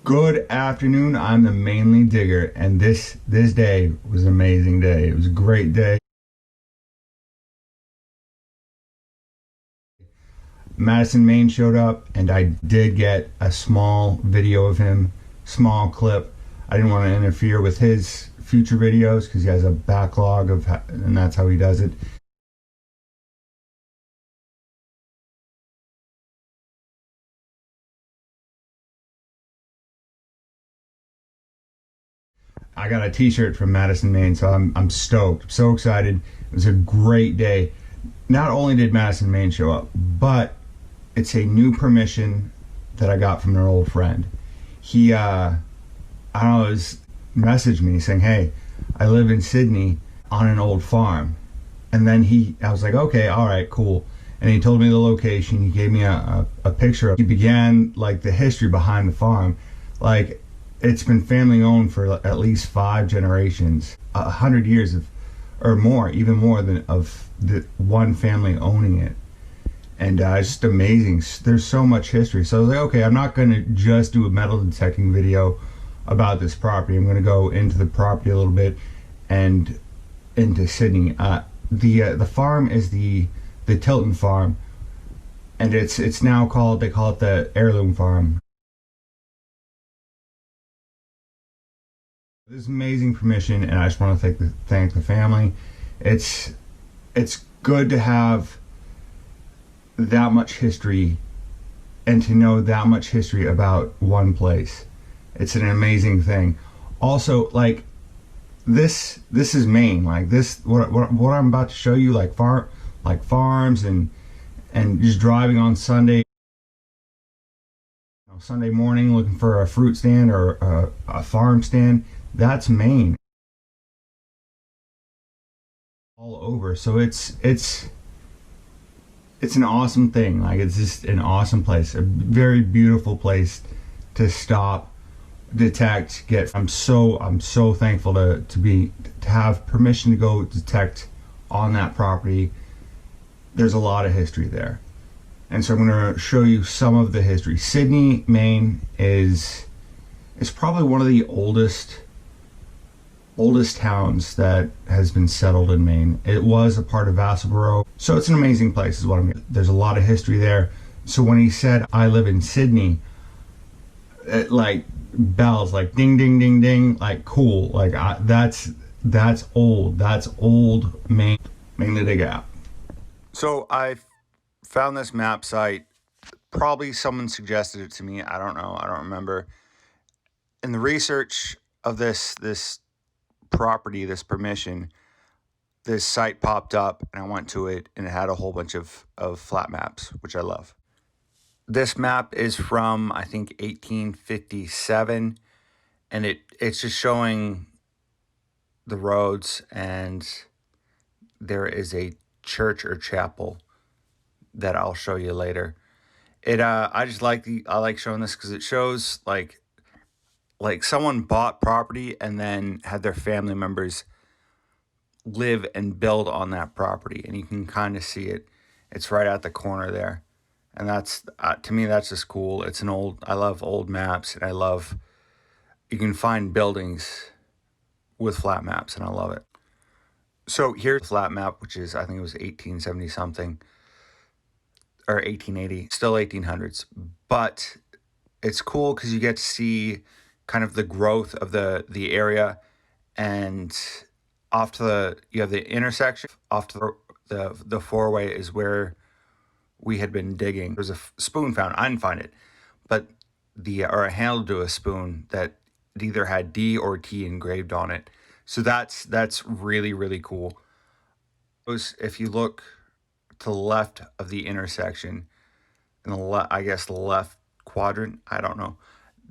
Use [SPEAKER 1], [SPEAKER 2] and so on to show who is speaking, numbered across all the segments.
[SPEAKER 1] Good afternoon. I'm the Mainly Digger, and this day was an amazing day. It was a great day. Madison Maine showed up, and I did get a small video of him, small clip. I didn't want to interfere with his future videos because he has a backlog of, and that's how he does it. I got a T-shirt from Madison Maine, so I'm stoked. I'm so excited. It was a great day. Not only did Madison Maine show up, but it's a new permission that I got from an old friend. He, I don't know, was messaged me saying, "Hey, I live in Sydney on an old farm," and then I was like, "Okay, all right, cool." And he told me the location. He gave me a picture. He began like the history behind the farm, like it's been family owned for at least 5 generations, 100 years or more, even more than of the one family owning it. And it's just amazing. There's so much history. So I was like, okay, I'm not going to just do a metal detecting video about this property. I'm going to go into the property a little bit and into Sydney. The farm is the Tilton Farm, and it's now called, they call it the Heirloom Farm. This is amazing permission, and I just want to thank the family. It's good to have that much history and to know that much history about one place. It's an amazing thing. Also, like this is Maine. Like this, what I'm about to show you, like farms and just driving on Sunday. Sunday morning looking for a fruit stand or a farm stand. That's Maine all over. So it's an awesome thing. Like it's just an awesome place, a very beautiful place to stop, detect, get. I'm so thankful to have permission to go detect on that property. There's a lot of history there, and so I'm going to show you some of the history. Sidney, Maine is probably one of the oldest towns that has been settled in Maine. It was a part of Vassalboro, so it's an amazing place is what I'm. There's a lot of history there. So when he said I live in Sydney, it like bells, like ding ding ding ding, like cool, like that's old Maine. Mainly dig out. So I found this map site. Probably someone suggested it to me. I don't know. I don't remember. In the research of this property, this permission, this site popped up, and I went to it, and it had a whole bunch of flat maps, which I love. This map is from, I think, 1857, and it's just showing the roads, and there is a church or chapel that I'll show you later. I like showing this because it shows like someone bought property and then had their family members live and build on that property, and you can kind of see it. It's right at the corner there, and that's to me that's just cool. I love old maps, and I love you can find buildings with flat maps, and I love it. So here's a flat map, which is, I think it was 1870 something or 1880, still 1800s, but it's cool because you get to see kind of the growth of the area. And you have the intersection off to the four-way is where we had been digging. There's a spoon found. I didn't find it, but or a handle to a spoon that either had D or T engraved on it. So that's really, really cool. If you look to the left of the intersection, in I guess the left quadrant, I don't know,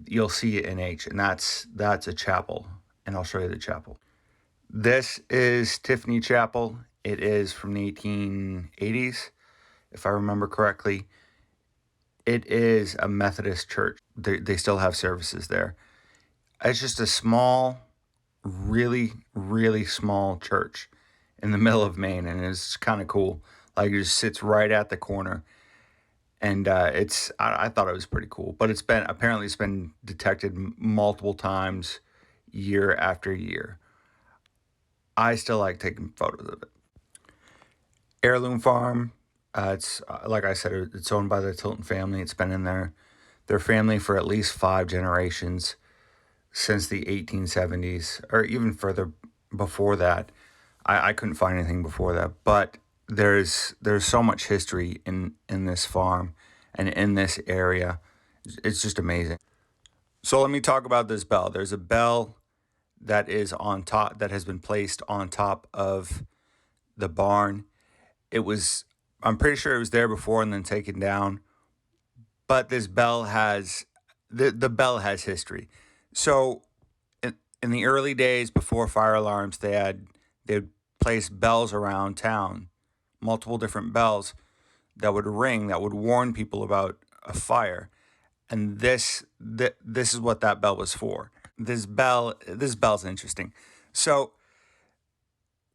[SPEAKER 1] you'll see an H, and that's a chapel, and I'll show you the chapel. This is Tiffany Chapel. It is from the 1880s, if I remember correctly. It is a Methodist church. They still have services there. It's just a small, really, really small church in the middle of Maine, and it's kind of cool. Like it just sits right at the corner. and I thought it was pretty cool. But it's been detected multiple times, year after year. I still like taking photos of it. Heirloom Farm. It's like I said, it's owned by the Tilton family. It's been in their family for at least 5 generations since the 1870s, or even further before that. I couldn't find anything before that, but there's so much history in this farm and in this area. It's just amazing. So let me talk about this bell. There's a bell that is on top, that has been placed on top of the barn. It was, I'm pretty sure it was there before and then taken down. But this bell has, the bell has history. So in the early days before fire alarms, they'd place bells around town, multiple different bells that would ring, that would warn people about a fire. And this is what that bell was for. This bell's interesting. So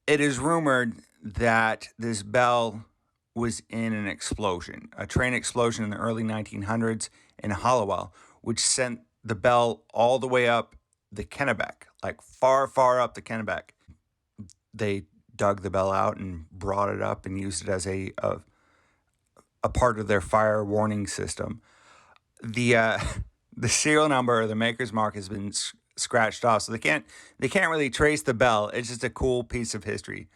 [SPEAKER 1] it is rumored that this bell was in an explosion, a train explosion in the early 1900s in Hollowell, which sent the bell all the way up the Kennebec, like far, far up the Kennebec. They dug the bell out and brought it up and used it as a part of their fire warning system. The serial number or the maker's mark has been scratched off, so they can't really trace the bell. It's just a cool piece of history.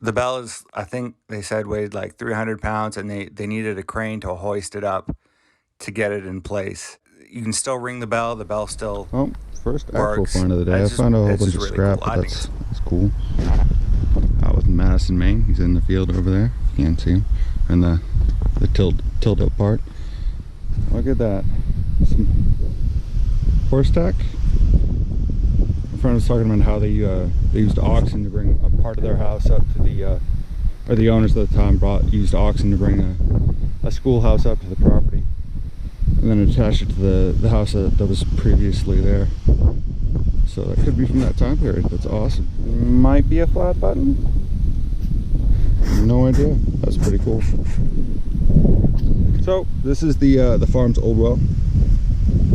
[SPEAKER 1] The bell is, I think they said, weighed like 300 pounds, and they needed a crane to hoist it up to get it in place. You can still ring the bell. The bell still
[SPEAKER 2] first
[SPEAKER 1] works.
[SPEAKER 2] actual find of the day. I found a whole bunch of scrap, but that's cool. Out with Madison, Maine. He's in the field over there. You can't see him. And the tilt up part. Look at that. Some horse tack. My friend was talking about how they used oxen to bring a part of their house up to the owners at the time used oxen to bring a schoolhouse up to the property, and then attach it to the house that was previously there. So that could be from that time period. That's awesome. Might be a flat button. No idea. That's pretty cool. So this is the farm's old well.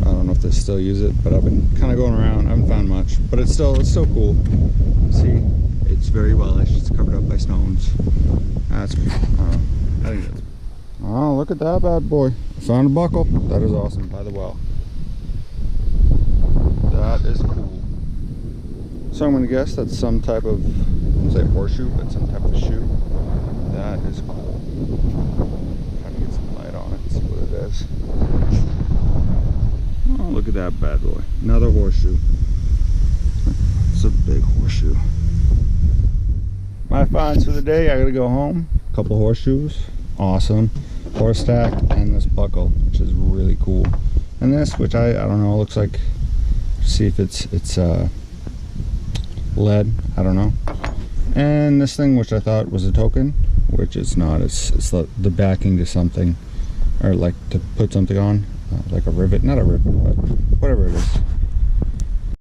[SPEAKER 2] I don't know if they still use it, but I've been kind of going around. I haven't found much, but it's still cool. See, it's very wellish. It's covered up by stones. That's cool. I think that's. Oh, look at that bad boy! I found a buckle. That is awesome by the well. That is cool. So I'm going to guess that's some type of, I won't say horseshoe, but some type of shoe. That is cool. Trying to get some light on it and see what it is. Oh, look at that bad boy. Another horseshoe. It's a big horseshoe. My finds for the day, I gotta go home. A couple of horseshoes. Awesome. Horse tack and this buckle, which is really cool. And this, which I don't know, looks like, see if it's lead, I don't know. And this thing, which I thought was a token, which it's not. It's the backing to something, or like to put something on, like a rivet, not a rivet, but whatever it is.